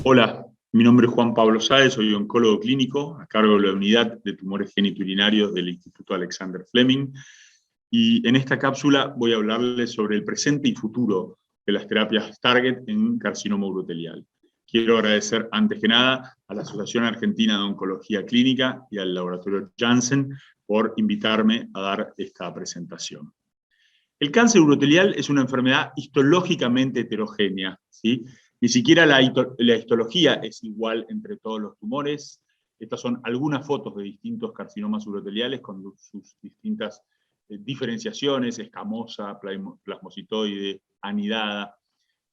Hola, mi nombre es Juan Pablo Sáez, soy oncólogo clínico a cargo de la unidad de tumores genitourinarios del Instituto Alexander Fleming, y en esta cápsula voy a hablarles sobre el presente y futuro de las terapias Target en carcinoma urotelial. Quiero agradecer antes que nada a la Asociación Argentina de Oncología Clínica y al laboratorio Janssen por invitarme a dar esta presentación. El cáncer urotelial es una enfermedad histológicamente heterogénea, ¿sí? Ni siquiera la histología es igual entre todos los tumores. Estas son algunas fotos de distintos carcinomas uroteliales con sus distintas diferenciaciones: escamosa, plasmocitoide, anidada.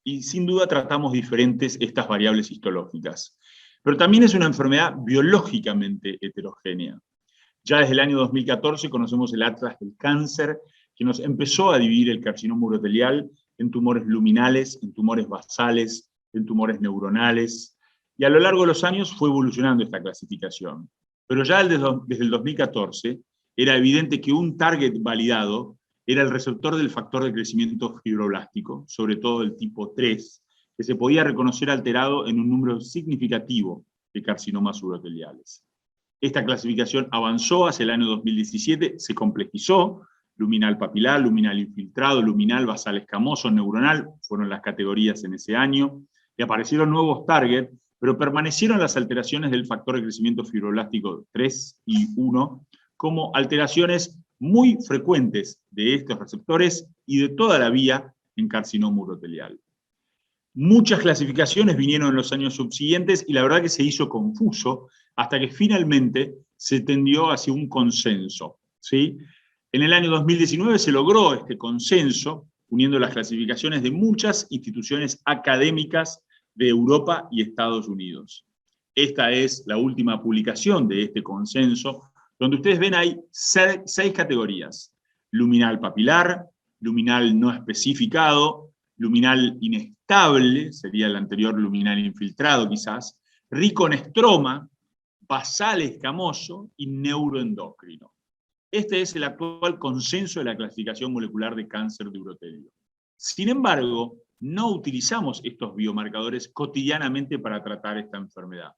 Y sin duda tratamos diferentes estas variables histológicas. Pero también es una enfermedad biológicamente heterogénea. Ya desde el año 2014 conocemos el Atlas del Cáncer, que nos empezó a dividir el carcinoma urotelial en tumores luminales, en tumores basales, en tumores neuronales, y a lo largo de los años fue evolucionando esta clasificación. Pero ya desde el 2014 era evidente que un target validado era el receptor del factor de crecimiento fibroblástico, sobre todo del tipo 3, que se podía reconocer alterado en un número significativo de carcinomas uroteliales. Esta clasificación avanzó hacia el año 2017, se complejizó: luminal papilar, luminal infiltrado, luminal basal escamoso, neuronal, fueron las categorías en ese año, y aparecieron nuevos targets, pero permanecieron las alteraciones del factor de crecimiento fibroblástico 3 y 1 como alteraciones muy frecuentes de estos receptores y de toda la vía en carcinoma urotelial. Muchas clasificaciones vinieron en los años subsiguientes y la verdad que se hizo confuso hasta que finalmente se tendió hacia un consenso, ¿sí? En el año 2019 se logró este consenso, uniendo las clasificaciones de muchas instituciones académicas de Europa y Estados Unidos. Esta es la última publicación de este consenso, donde ustedes ven hay 6 categorías: luminal papilar, luminal no especificado, luminal inestable, sería el anterior luminal infiltrado quizás, rico en estroma, basal escamoso y neuroendocrino. Este es el actual consenso de la clasificación molecular de cáncer de urotelio. Sin embargo, no utilizamos estos biomarcadores cotidianamente para tratar esta enfermedad.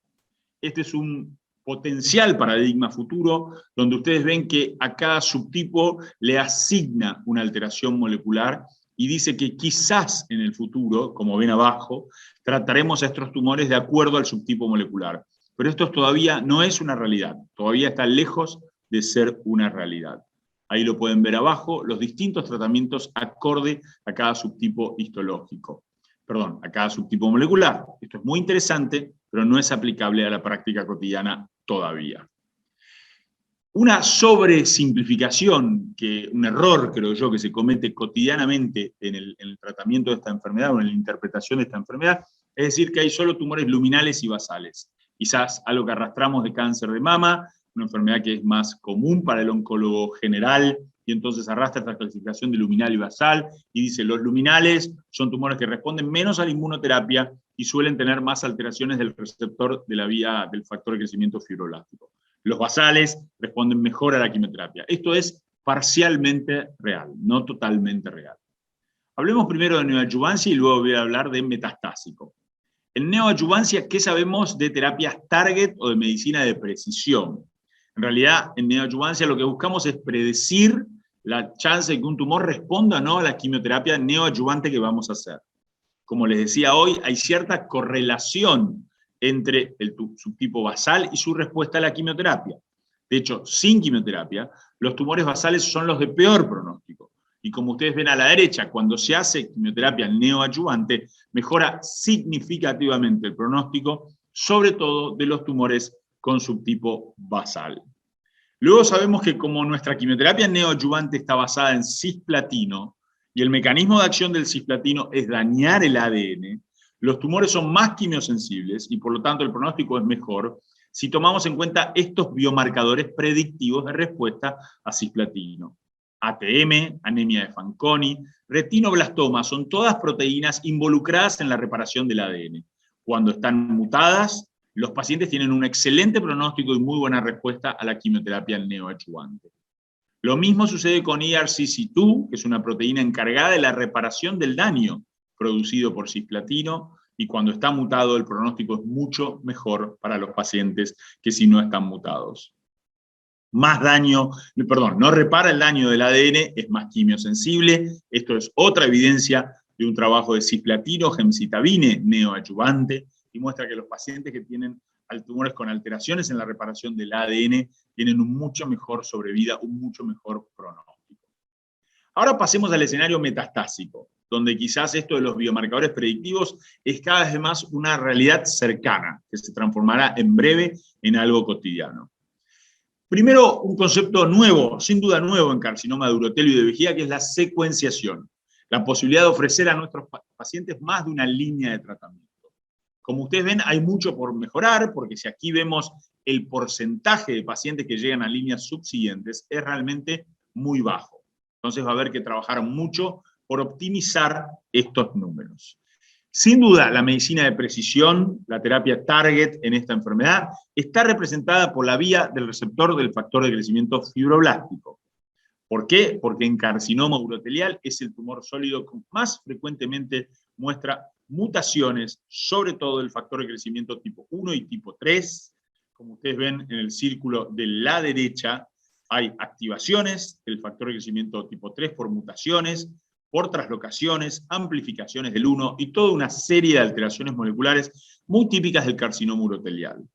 Este es un potencial paradigma futuro, donde ustedes ven que a cada subtipo le asigna una alteración molecular y dice que quizás en el futuro, como ven abajo, trataremos a estos tumores de acuerdo al subtipo molecular. Pero esto todavía no es una realidad, todavía está lejos de ser una realidad. Ahí lo pueden ver abajo, los distintos tratamientos acorde a cada subtipo histológico. Perdón, a cada subtipo molecular. Esto es muy interesante, pero no es aplicable a la práctica cotidiana todavía. Una sobresimplificación, un error creo yo que se comete cotidianamente en el tratamiento de esta enfermedad o en la interpretación de esta enfermedad, es decir que hay solo tumores luminales y basales. Quizás algo que arrastramos de cáncer de mama, una enfermedad que es más común para el oncólogo general, y entonces arrastra esta clasificación de luminal y basal, y dice: los luminales son tumores que responden menos a la inmunoterapia y suelen tener más alteraciones del receptor de la vía del factor de crecimiento fibroblástico. Los basales responden mejor a la quimioterapia. Esto es parcialmente real, no totalmente real. Hablemos primero de neoadjuvancia y luego voy a hablar de metastásico. En neoadjuvancia, ¿qué sabemos de terapias target o de medicina de precisión? En realidad, en neoadjuvancia lo que buscamos es predecir la chance de que un tumor responda o no a la quimioterapia neoadjuvante que vamos a hacer. Como les decía hoy, hay cierta correlación entre el subtipo basal y su respuesta a la quimioterapia. De hecho, sin quimioterapia, los tumores basales son los de peor pronóstico. Y como ustedes ven a la derecha, cuando se hace quimioterapia neoadjuvante, mejora significativamente el pronóstico, sobre todo de los tumores con subtipo basal. Luego sabemos que como nuestra quimioterapia neoadjuvante está basada en cisplatino, y el mecanismo de acción del cisplatino es dañar el ADN, los tumores son más quimiosensibles y por lo tanto el pronóstico es mejor si tomamos en cuenta estos biomarcadores predictivos de respuesta a cisplatino. ATM, anemia de Fanconi, retinoblastoma, son todas proteínas involucradas en la reparación del ADN. Cuando están mutadas, los pacientes tienen un excelente pronóstico y muy buena respuesta a la quimioterapia neoadjuvante. Lo mismo sucede con ERCC2, que es una proteína encargada de la reparación del daño producido por cisplatino, y cuando está mutado el pronóstico es mucho mejor para los pacientes que si no están mutados. Más daño, perdón, no repara el daño del ADN, es más quimiosensible. Esto es otra evidencia de un trabajo de cisplatino, gemcitabine neoadyuvante, y muestra que los pacientes que tienen tumores con alteraciones en la reparación del ADN tienen un mucho mejor sobrevida, un mucho mejor pronóstico. Ahora pasemos al escenario metastásico, donde quizás esto de los biomarcadores predictivos es cada vez más una realidad cercana, que se transformará en breve en algo cotidiano. Primero, un concepto nuevo, sin duda nuevo en carcinoma de urotelio y de vejiga, que es la secuenciación. La posibilidad de ofrecer a nuestros pacientes más de una línea de tratamiento. Como ustedes ven, hay mucho por mejorar, porque si aquí vemos el porcentaje de pacientes que llegan a líneas subsiguientes, es realmente muy bajo. Entonces va a haber que trabajar mucho por optimizar estos números. Sin duda, la medicina de precisión, la terapia target en esta enfermedad, está representada por la vía del receptor del factor de crecimiento fibroblástico. ¿Por qué? Porque en carcinoma urotelial es el tumor sólido que más frecuentemente muestra mutaciones, sobre todo el factor de crecimiento tipo 1 y tipo 3. Como ustedes ven en el círculo de la derecha, hay activaciones del factor de crecimiento tipo 3 por mutaciones, por traslocaciones, amplificaciones del 1 y toda una serie de alteraciones moleculares muy típicas del carcinoma urotelial.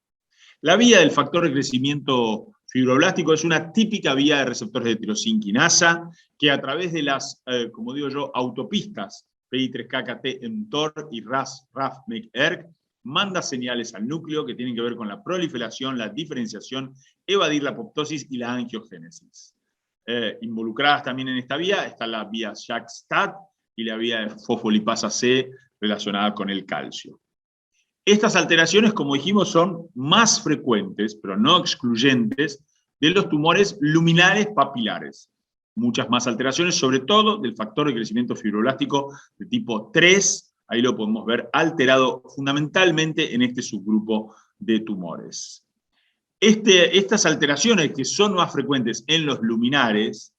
La vía del factor de crecimiento fibroblástico es una típica vía de receptores de tirosinquinasa que a través de las, como digo yo, autopistas PI3K-KT, mTOR y RAF-MEK-ERK manda señales al núcleo que tienen que ver con la proliferación, la diferenciación, evadir la apoptosis y la angiogénesis. Involucradas también en esta vía está la vía JAK-STAT y la vía de fosfolipasa C relacionada con el calcio. Estas alteraciones, como dijimos, son más frecuentes, pero no excluyentes, de los tumores luminares papilares. Muchas más alteraciones, sobre todo del factor de crecimiento fibroblástico de tipo 3, ahí lo podemos ver alterado fundamentalmente en este subgrupo de tumores. Estas alteraciones que son más frecuentes en los luminares,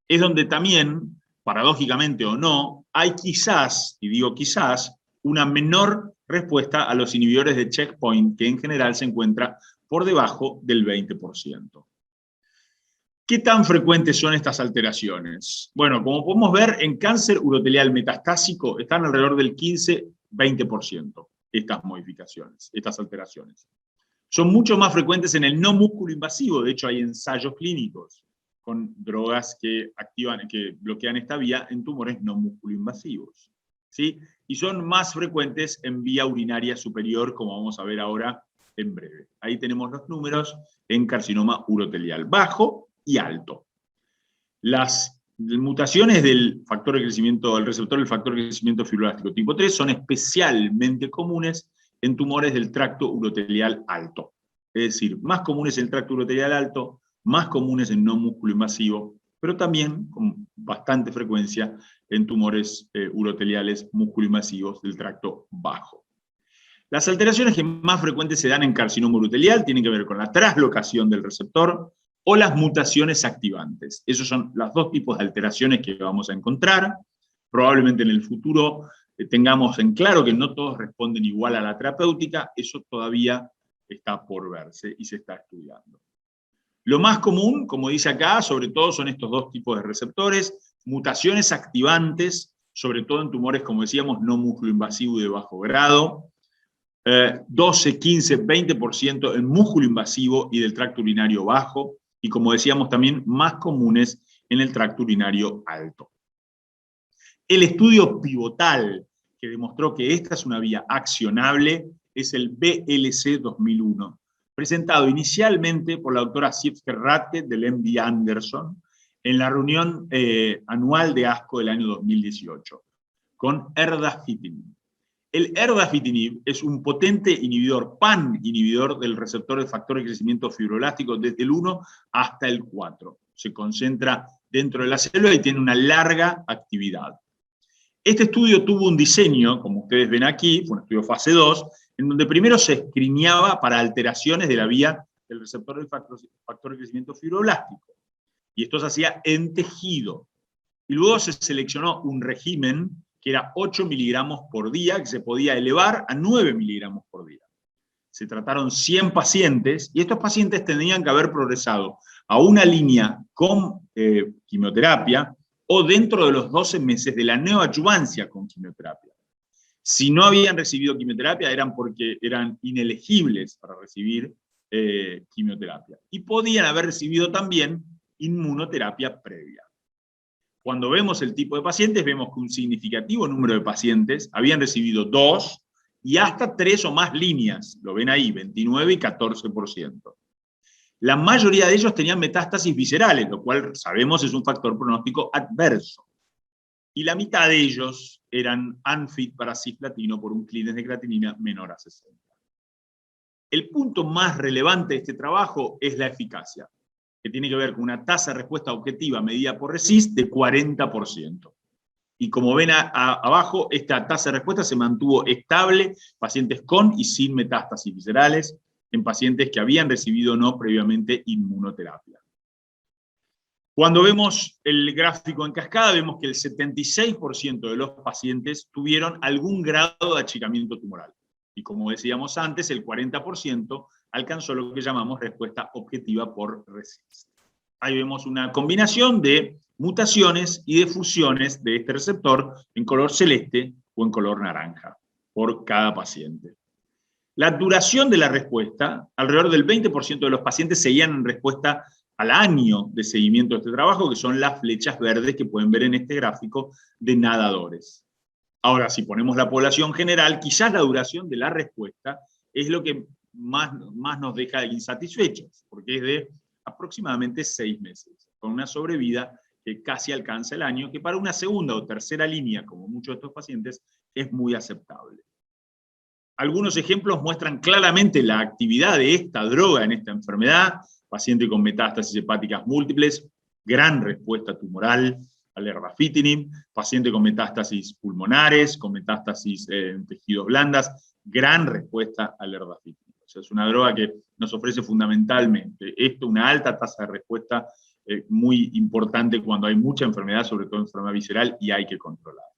es donde también, paradójicamente o no, hay quizás, y digo quizás, una menor respuesta a los inhibidores de checkpoint, que en general se encuentra por debajo del 20%. ¿Qué tan frecuentes son estas alteraciones? Bueno, como podemos ver, en cáncer urotelial metastásico están alrededor del 15-20% estas modificaciones, estas alteraciones. Son mucho más frecuentes en el no músculo invasivo, de hecho hay ensayos clínicos con drogas que bloquean esta vía en tumores no músculo invasivos, ¿sí? Y son más frecuentes en vía urinaria superior, como vamos a ver ahora en breve. Ahí tenemos los números en carcinoma urotelial, bajo y alto. Las mutaciones del factor de crecimiento, del receptor del factor de crecimiento fibroblástico tipo 3 son especialmente comunes en tumores del tracto urotelial alto. Es decir, más comunes en el tracto urotelial alto, más comunes en no músculo invasivo, pero también con bastante frecuencia en tumores uroteliales músculo-invasivos del tracto bajo. Las alteraciones que más frecuentes se dan en carcinoma urotelial tienen que ver con la traslocación del receptor o las mutaciones activantes. Esos son los dos tipos de alteraciones que vamos a encontrar. Probablemente en el futuro tengamos en claro que no todos responden igual a la terapéutica, eso todavía está por verse y se está estudiando. Lo más común, como dice acá, sobre todo son estos dos tipos de receptores, mutaciones activantes, sobre todo en tumores, como decíamos, no músculo invasivo y de bajo grado, 12, 15, 20% en músculo invasivo y del tracto urinario bajo, y como decíamos también, más comunes en el tracto urinario alto. El estudio pivotal que demostró que esta es una vía accionable es el BLC 2001, presentado inicialmente por la doctora Siebske-Ratke del MD Anderson en la reunión anual de ASCO del año 2018, con erdafitinib. El erdafitinib es un potente inhibidor, pan-inhibidor del receptor de factor de crecimiento fibroblástico desde el 1 hasta el 4. Se concentra dentro de la célula y tiene una larga actividad. Este estudio tuvo un diseño, como ustedes ven aquí, fue un estudio fase 2, en donde primero se escrineaba para alteraciones de la vía del receptor del factor de crecimiento fibroblástico. Y esto se hacía en tejido. Y luego se seleccionó un régimen que era 8 miligramos por día, que se podía elevar a 9 miligramos por día. Se trataron 100 pacientes, y estos pacientes tenían que haber progresado a una línea con quimioterapia, o dentro de los 12 meses de la neoadyuvancia con quimioterapia. Si no habían recibido quimioterapia, eran porque eran inelegibles para recibir quimioterapia. Y podían haber recibido también inmunoterapia previa. Cuando vemos el tipo de pacientes, vemos que un significativo número de pacientes habían recibido 2 y hasta 3 o más líneas. Lo ven ahí, 29 y 14%. La mayoría de ellos tenían metástasis viscerales, lo cual sabemos es un factor pronóstico adverso. Y la mitad de ellos eran unfit para cisplatino por un clearance de creatinina menor a 60. El punto más relevante de este trabajo es la eficacia, que tiene que ver con una tasa de respuesta objetiva medida por RECIST de 40%. Y como ven abajo, esta tasa de respuesta se mantuvo estable, pacientes con y sin metástasis viscerales, en pacientes que habían recibido o no previamente inmunoterapia. Cuando vemos el gráfico en cascada, vemos que el 76% de los pacientes tuvieron algún grado de achicamiento tumoral. Y como decíamos antes, el 40% alcanzó lo que llamamos respuesta objetiva por RECIST. Ahí vemos una combinación de mutaciones y de fusiones de este receptor en color celeste o en color naranja por cada paciente. La duración de la respuesta, alrededor del 20% de los pacientes seguían en respuesta al año de seguimiento de este trabajo, que son las flechas verdes que pueden ver en este gráfico de nadadores. Ahora, si ponemos la población general, quizás la duración de la respuesta es lo que más nos deja insatisfechos, porque es de aproximadamente 6 meses, con una sobrevida que casi alcanza el año, que para una segunda o tercera línea, como muchos de estos pacientes, es muy aceptable. Algunos ejemplos muestran claramente la actividad de esta droga en esta enfermedad: paciente con metástasis hepáticas múltiples, gran respuesta tumoral al erdafitinib; paciente con metástasis pulmonares, con metástasis en tejidos blandas, gran respuesta al erdafitinib. O sea, es una droga que nos ofrece fundamentalmente esto, una alta tasa de respuesta muy importante cuando hay mucha enfermedad, sobre todo enfermedad visceral, y hay que controlarla.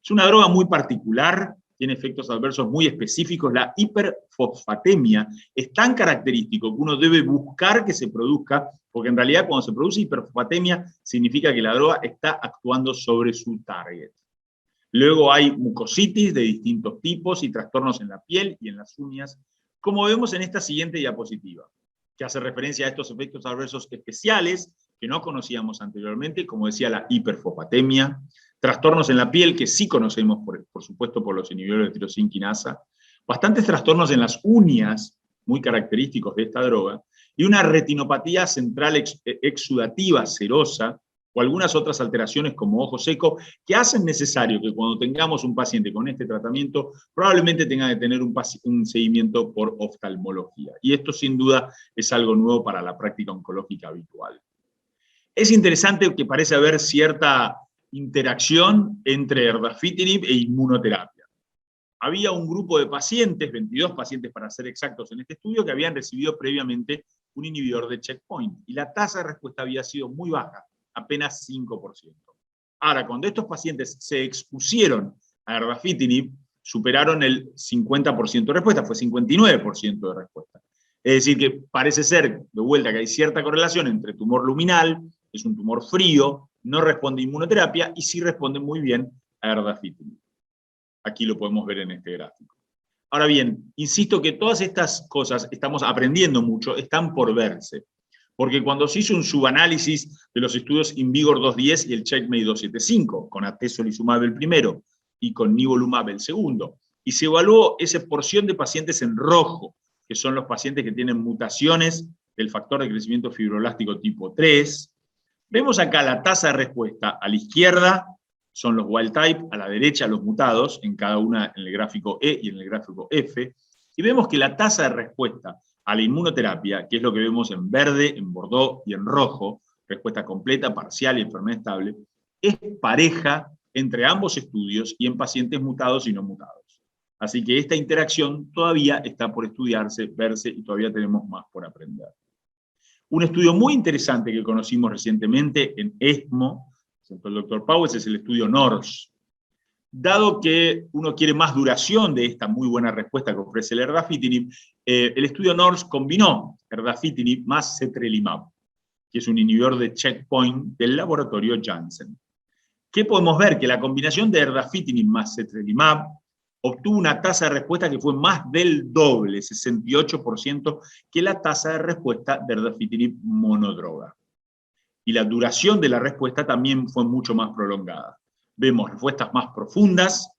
Es una droga muy particular, tiene efectos adversos muy específicos. La hiperfosfatemia es tan característico que uno debe buscar que se produzca, porque en realidad cuando se produce hiperfosfatemia significa que la droga está actuando sobre su target. Luego hay mucositis de distintos tipos y trastornos en la piel y en las uñas, como vemos en esta siguiente diapositiva, que hace referencia a estos efectos adversos especiales que no conocíamos anteriormente, como decía, la hiperfosfatemia, trastornos en la piel que sí conocemos, por supuesto, por los inhibidores de tirosina quinasa, bastantes trastornos en las uñas, muy característicos de esta droga, y una retinopatía central exudativa serosa, o algunas otras alteraciones como ojo seco, que hacen necesario que cuando tengamos un paciente con este tratamiento, probablemente tenga que tener un seguimiento por oftalmología. Y esto sin duda es algo nuevo para la práctica oncológica habitual. Es interesante que parece haber cierta interacción entre erdafitinib e inmunoterapia. Había un grupo de pacientes, 22 pacientes para ser exactos en este estudio, que habían recibido previamente un inhibidor de checkpoint, y la tasa de respuesta había sido muy baja, apenas 5%. Ahora, cuando estos pacientes se expusieron a erdafitinib, superaron el 50% de respuesta, fue 59% de respuesta. Es decir, que parece ser, de vuelta, que hay cierta correlación entre tumor luminal, es un tumor frío, no responde a inmunoterapia, y sí responde muy bien a erdafitinib. Aquí lo podemos ver en este gráfico. Ahora bien, insisto que todas estas cosas, estamos aprendiendo mucho, están por verse. Porque cuando se hizo un subanálisis de los estudios IMvigor 210 y el Checkmate 275, con atezolizumab el primero y con nivolumab el segundo, y se evaluó esa porción de pacientes en rojo, que son los pacientes que tienen mutaciones del factor de crecimiento fibroblástico tipo 3, vemos acá la tasa de respuesta. A la izquierda son los wild type, a la derecha los mutados, en cada una en el gráfico E y en el gráfico F, y vemos que la tasa de respuesta a la inmunoterapia, que es lo que vemos en verde, en bordó y en rojo, respuesta completa, parcial y enfermedad estable, es pareja entre ambos estudios y en pacientes mutados y no mutados. Así que esta interacción todavía está por estudiarse, verse, y todavía tenemos más por aprender. Un estudio muy interesante que conocimos recientemente en ESMO, presentó el doctor Powers, es el estudio NORS. Dado que uno quiere más duración de esta muy buena respuesta que ofrece el erdafitinib, el estudio NORSE combinó erdafitinib más cetrelumab, que es un inhibidor de checkpoint del laboratorio Janssen. ¿Qué podemos ver? Que la combinación de erdafitinib más cetrelumab obtuvo una tasa de respuesta que fue más del doble, 68%, que la tasa de respuesta de erdafitinib monodroga. Y la duración de la respuesta también fue mucho más prolongada. Vemos respuestas más profundas,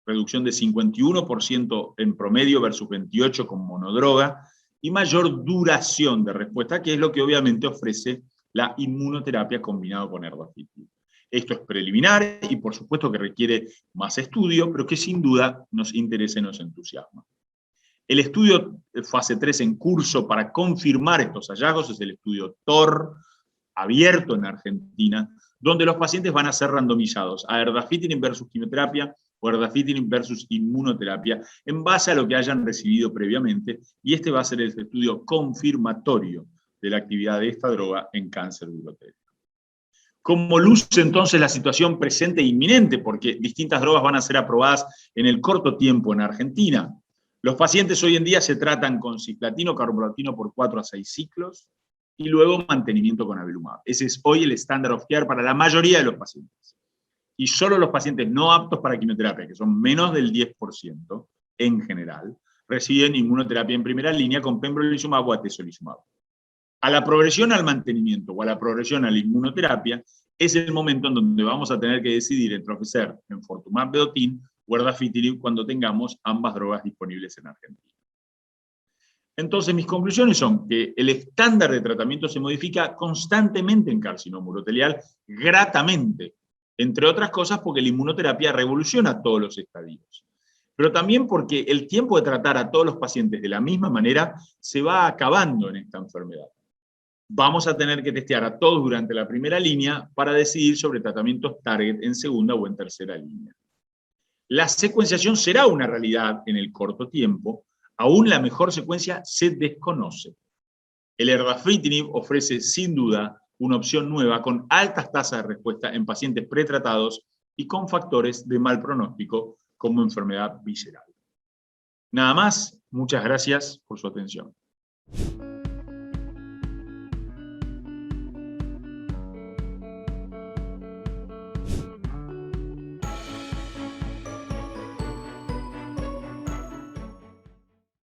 reducción de 51% en promedio versus 28% con monodroga, y mayor duración de respuesta, que es lo que obviamente ofrece la inmunoterapia combinada con erdafitinib. Esto es preliminar y por supuesto que requiere más estudio, pero que sin duda nos interesa y nos entusiasma. El estudio fase 3 en curso para confirmar estos hallazgos es el estudio TOR, abierto en Argentina, donde los pacientes van a ser randomizados a erdafitinib versus quimioterapia o erdafitinib versus inmunoterapia en base a lo que hayan recibido previamente, y este va a ser el estudio confirmatorio de la actividad de esta droga en cáncer de urotélico. ¿Cómo luce entonces la situación presente e inminente? Porque distintas drogas van a ser aprobadas en el corto tiempo en Argentina. Los pacientes hoy en día se tratan con cisplatino, carboplatin por 4 a 6 ciclos, y luego mantenimiento con avelumab. Ese es hoy el estándar of care para la mayoría de los pacientes. Y solo los pacientes no aptos para quimioterapia, que son menos del 10% en general, reciben inmunoterapia en primera línea con pembrolizumab o atezolizumab. A la progresión al mantenimiento o a la progresión a la inmunoterapia es el momento en donde vamos a tener que decidir entre ofrecer enfortumab vedotin o erdafitinib cuando tengamos ambas drogas disponibles en Argentina. Entonces, mis conclusiones son que el estándar de tratamiento se modifica constantemente en carcinoma urotelial, gratamente, entre otras cosas porque la inmunoterapia revoluciona todos los estadios. Pero también porque el tiempo de tratar a todos los pacientes de la misma manera se va acabando en esta enfermedad. Vamos a tener que testear a todos durante la primera línea para decidir sobre tratamientos target en segunda o en tercera línea. La secuenciación será una realidad en el corto tiempo. Aún la mejor secuencia se desconoce. El erdafitinib ofrece sin duda una opción nueva con altas tasas de respuesta en pacientes pretratados y con factores de mal pronóstico como enfermedad visceral. Nada más, muchas gracias por su atención.